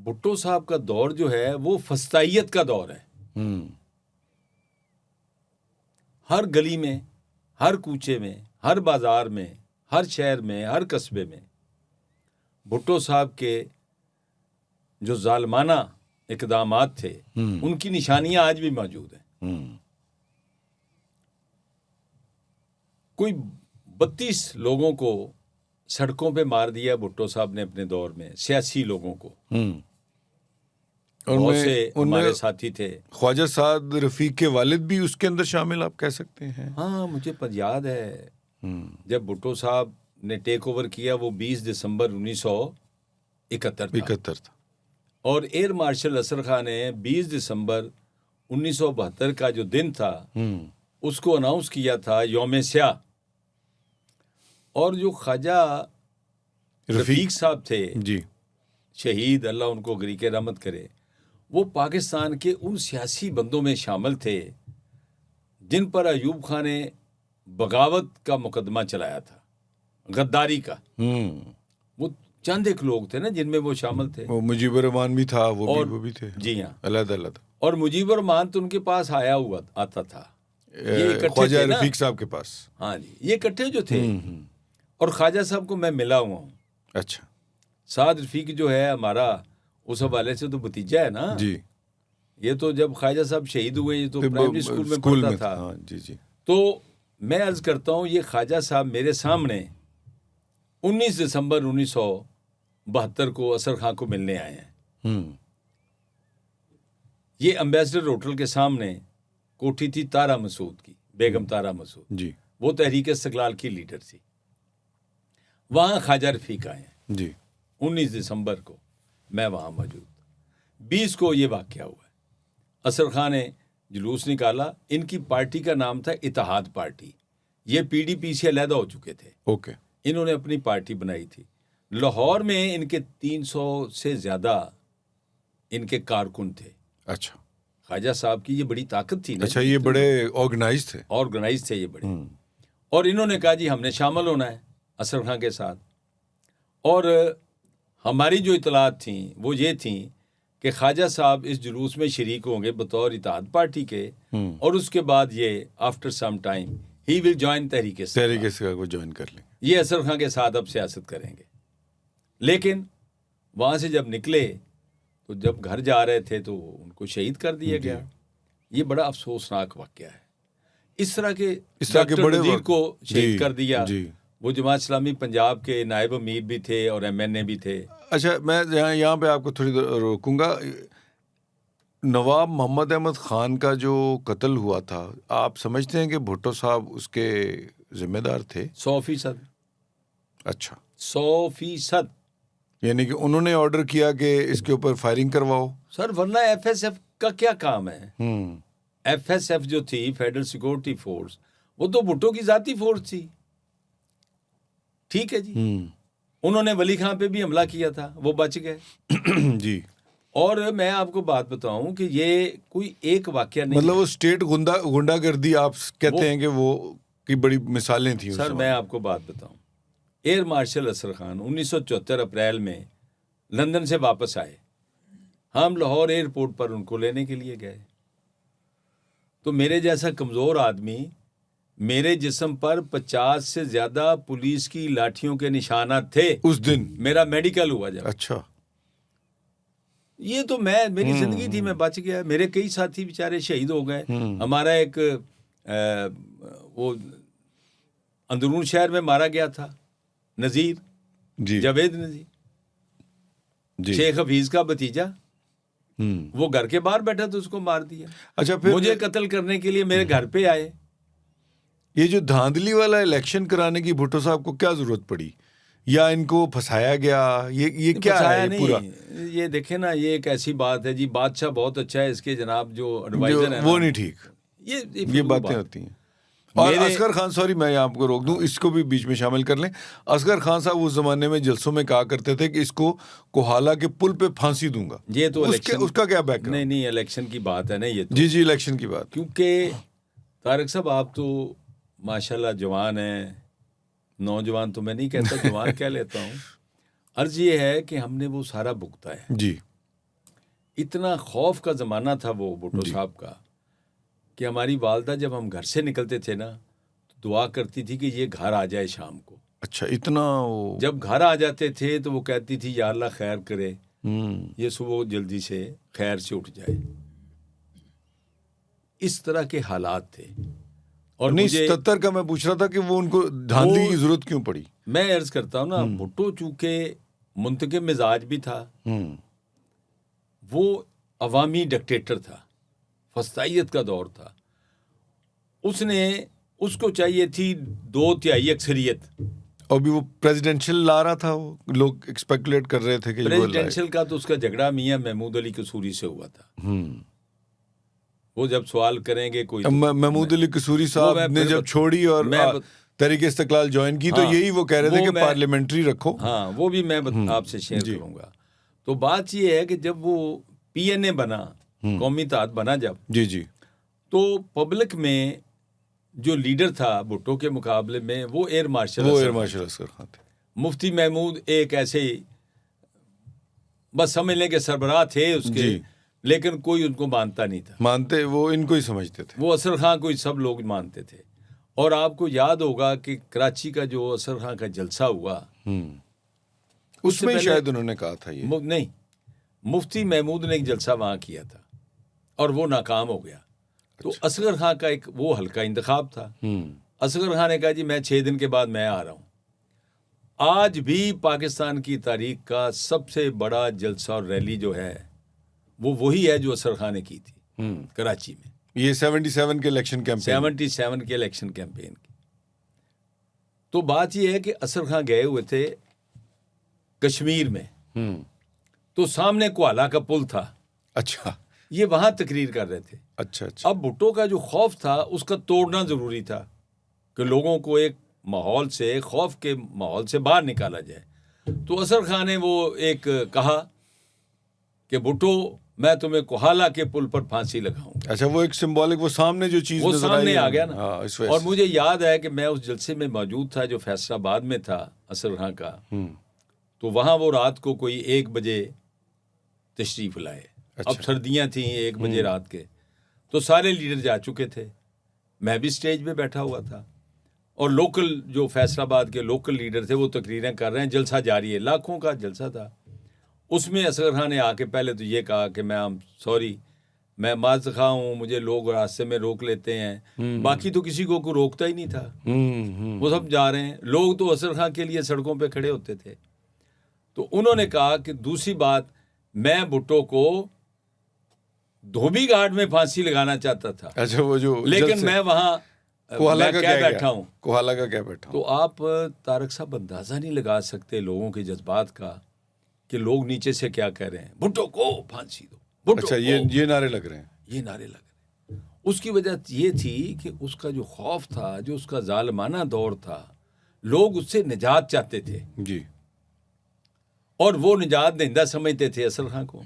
भुट्टो साहब का दौर जो है वो फस्तायत का दौर है। हर गली में, हर कूचे में, हर बाजार में, हर शहर में, हर कस्बे में भुट्टो साहब के जो जालमाना इक़दामात थे उनकी निशानियां आज भी मौजूद हैं। कोई 32 लोगों को सड़कों पे मार दिया भुट्टो साहब ने अपने दौर में, सियासी लोगों को। बहुत से हमारे साथी थे। ख्वाजा साद रफीक के वालिद भी उसके अंदर शामिल, आप कह सकते हैं। हाँ, मुझे पर याद है जब भुट्टो साहब ने टेक ओवर किया वो 20 दिसंबर 1971 था और एयर मार्शल असर खान ने 20 दिसंबर 1972 का जो दिन था उसको अनाउंस किया था यौम स्याह। और जो ख्वाजा रफीक साहब थे जी, शहीद, अल्लाह उनको गरीक़ रहमत करे, वो पाकिस्तान के उन सियासी बंदों में शामिल थे जिन पर अयूब खान ने बगावत का मुकदमा चलाया था, गद्दारी का। वो चंद एक लोग थे ना जिनमें वो शामिल थे। वो मुजीबर रहमान भी था, वो भी थे। जी हाँ, अलग-अलग। और मुजीबर रहमान तो उनके पास आता था, ये इकट्ठे ख्वाजा थे ना रफीक साहब के पास। हाँ जी, ये इकट्ठे जो थे। और ख्वाजा साहब को मैं मिला हुआ हूँ। अच्छा। साद रफीक जो है हमारा उस हवाले से तो भतीजा है ना जी। ये तो जब ख्वाजा साहब शहीद हुए ये तो प्राइमरी स्कूल में पढ़ता था। हाँ, जी। तो मैं अर्ज करता हूँ ये ख्वाजा साहब मेरे सामने 19 दिसंबर 1972 को असर खां को मिलने आए हैं। ये एम्बेसडर होटल के सामने कोठी थी तारा मसूद की, बेगम तारा मसूद जी, वो तहरीक इस्तिकलाल की लीडर थी। वहाँ ख्वाजा रफीक आए हैं जी। 19 दिसंबर को मैं वहाँ मौजूद। 20 को ये वाक़या हुआ है। असर खान ने जुलूस निकाला, इनकी पार्टी का नाम था इत्तेहाद पार्टी। ये पीडीपी से अलहदा हो चुके थे। ओके। इन्होंने अपनी पार्टी बनाई थी। लाहौर में इनके 300 से ज़्यादा इनके कारकुन थे। अच्छा। ख्वाजा साहब की ये बड़ी ताकत थी ना। अच्छा, ये बड़े ऑर्गेनाइज थे ये बड़े। और इन्होंने कहा जी हमने शामिल होना है असर खां के साथ। और हमारी जो इतलात थी वो ये थी कि ख्वाजा साहब इस जुलूस में शरीक होंगे बतौर इत्तेहाद पार्टी के, और उसके बाद ये after some time he will join Tehreek Istiqlal को ज्वाइन कर लेंगे। ये असर खां के साथ अब सियासत करेंगे। लेकिन वहाँ से जब निकले तो जब घर जा रहे थे तो उनको शहीद कर दिया गया। ये बड़ा अफसोसनाक वाक़या है। इस तरह के बड़े नज़ीर को शहीद कर दिया। जी। वो जमात इस्लामी पंजाब के नायब अमीर भी थे और MNA भी थे। अच्छा, मैं यहाँ पे आपको थोड़ी रोकूंगा। नवाब मोहम्मद अहमद ख़ान का जो कत्ल हुआ था, आप समझते हैं कि भुट्टो साहब उसके जिम्मेदार थे? 100%। अच्छा, 100%। यानी कि उन्होंने ऑर्डर किया कि इसके ऊपर फायरिंग करवाओ। सर वरना FSF का क्या काम है? FSF जो थी फेडरल सिक्योरिटी फोर्स, वो तो भुट्टो की जाती फोर्स थी। ठीक है जी। उन्होंने वली खां पे भी हमला किया था, वो बच गए। जी। और मैं आपको बात बताऊं कि ये कोई एक वाकया नहीं, मतलब वो स्टेट गुंडागर्दी आप कहते हैं कि वो की बड़ी मिसालें थी। सर मैं आपको बात बताऊं, एयर मार्शल असर खान 1974 अप्रैल में लंदन से वापस आए। हम लाहौर एयरपोर्ट पर उनको लेने के लिए गए तो मेरे जैसा कमज़ोर आदमी, मेरे जिस्म पर 50 से ज़्यादा पुलिस की लाठियों के निशानात थे उस दिन। मेरा मेडिकल हुआ जब। अच्छा। ये तो मेरी जिंदगी थी, मैं बच गया। मेरे कई साथी बेचारे शहीद हो गए। हमारा एक वो अंदरून शहर में मारा गया था नज़ीर, जावेद नज़ीर, शेख हफीज का भतीजा, वो घर के बाहर बैठा तो उसको मार दिया। अच्छा, फिर मुझे कत्ल करने के लिए मेरे घर पे आए। ये जो धांधली वाला इलेक्शन कराने की भुट्टो साहब को क्या जरूरत पड़ी, या इनको फंसाया गया? ये क्या है ये पूरा? ये देखे ना, ये एक ऐसी बात है जी, बादशाह बहुत अच्छा है, इसके जनाब जो एडवाइजर है वो नहीं ठीक। ये बातें होती हैं। और असगर खान, सॉरी मैं यहाँ आपको रोक दूं, इसको भी बीच में शामिल कर लें। असगर खान साहब उस जमाने में जलसों में कहा करते थे कि इसको कोहाला के पुल पे फांसी दूंगा। ये तो उसका क्या बैकग्राउंड? नहीं, इलेक्शन की बात है ना ये तो। जी, इलेक्शन की बात। क्योंकि तारिक साहब आप तो माशाल्लाह जवान हैं, नौजवान तो मैं नहीं कहता, जवान कह लेता हूँ। अर्ज ये है कि हमने वो सारा भुगता है जी। इतना खौफ का ज़माना था वो भुट्टो साहब का कि हमारी वालदा जब हम घर से निकलते थे ना तो दुआ करती थी कि ये घर आ जाए शाम को। अच्छा, इतना वो जब घर आ जाते थे तो वो कहती थी या अल्लाह खैर करे, हम्म। ये सुबह जल्दी से खैर से उठ जाए। इस तरह के हालात थे। और नहीं, मुझे 77 का मैं पूछ रहा था कि वो उनको धांधली की जरूरत क्यों पड़ी? मैं अर्ज करता हूँ ना, भुट्टो चूंकि मुंतकिम मिजाज भी था, वो अवामी डिक्टेटर था, फस्तायत का दौर था, उसको चाहिए थी 2/3 अक्सरियत। और भी वो प्रेसिडेंशियल ला रहा था, वो लोग एक्सपेकुलेट कर रहे थे कि प्रेसिडेंशियल का तो उसका झगड़ा मियां महमूद अली कसूरी से हुआ था। वो जब सवाल करेंगे कोई तो महमूद अली कसूरी साहब ने जब छोड़ी और तहरीक इस्तिकलाल ज्वाइन की, तो यही वो कह रहे थे कि पार्लियामेंट्री रखो। हाँ, वो भी मैं आपसे शेयर करूंगा। तो बात ये है कि जब वो PNA बना, कौमी इत्तेहाद बना जब, जी, तो पब्लिक में जो लीडर था भुट्टो के मुकाबले में वो एयर मार्शल असगर खान थे। मुफ्ती महमूद एक ऐसे बस समझ लें कि सरबराह थे उसके, लेकिन कोई उनको मानता नहीं था। मानते वो इनको ही समझते थे, वो असगर खान को ही सब लोग मानते थे। और आपको याद होगा कि कराची का जो असगर खान का जलसा हुआ, उसमें शायद उन्होंने कहा था ये नहीं, मुफ्ती महमूद ने एक जलसा वहां किया था और वो नाकाम हो गया। तो असगर खान का एक वो हल्का इंतखाब था। असगर खान ने कहा जी मैं 6 दिन के बाद मैं आ रहा हूं। आज भी पाकिस्तान की तारीख का सबसे बड़ा जलसा और रैली जो है वो वही है जो असगर खान ने की थी कराची में। ये 77 के इलेक्शन कैंपेन, 77 के इलेक्शन कैंपेन की। तो बात ये है कि असगर खान गए हुए थे कश्मीर में, तो सामने कोहाला का पुल था। अच्छा, ये वहां तकरीर कर रहे थे। अच्छा। अब भुट्टो का जो खौफ था उसका तोड़ना जरूरी था कि लोगों को एक माहौल से, खौफ के माहौल से बाहर निकाला जाए। तो असगर खान ने वो एक कहा कि भुट्टो मैं तुम्हें कोहाला के पुल पर फांसी लगाऊंगा। अच्छा, वो एक सिंबॉलिक, वो सामने जो चीज वो सामने आ गया ना। और मुझे याद है कि मैं उस जलसे में मौजूद था जो फैसलाबाद में था असगर खान का। तो वहां वो रात को कोई 1 बजे तशरीफ लाए। अच्छा। अब सर्दियां थी, 1 बजे रात के, तो सारे लीडर जा चुके थे, मैं भी स्टेज पे बैठा हुआ था और लोकल जो फैसलाबाद के लोकल लीडर थे वो तकरीरें कर रहे हैं, जलसा जारी है, लाखों का जलसा था। उसमें असगर खान ने आके पहले तो ये कहा कि मैं सॉरी, मैं माज़-ख़्वा हूँ, मुझे लोग रास्ते में रोक लेते हैं। बाकी तो किसी को रोकता ही नहीं था, वो सब जा रहे हैं। लोग तो असगर खान के लिए सड़कों पे खड़े होते थे। तो उन्होंने कहा कि दूसरी बात, मैं भुट्टो को धोबी घाट में फांसी लगाना चाहता था। अच्छा, वो जो लेकिन मैं वहां कोहाला का क्या बैठा हूँ। कोहाला का क्या बैठा हूँ। तो आप तारक साहब अंदाजा नहीं लगा सकते लोगों के जज्बात का कि लोग नीचे से क्या कह रहे हैं, भुट्टो को फांसी दो। अच्छा, ये नारे लग रहे हैं, ये नारे लग रहे हैं। उसकी वजह ये थी कि उसका जो खौफ था, जो उसका जालिमाना दौर था, लोग उससे निजात चाहते थे जी, और वो निजात दहिंदा समझते थे असगर खान को।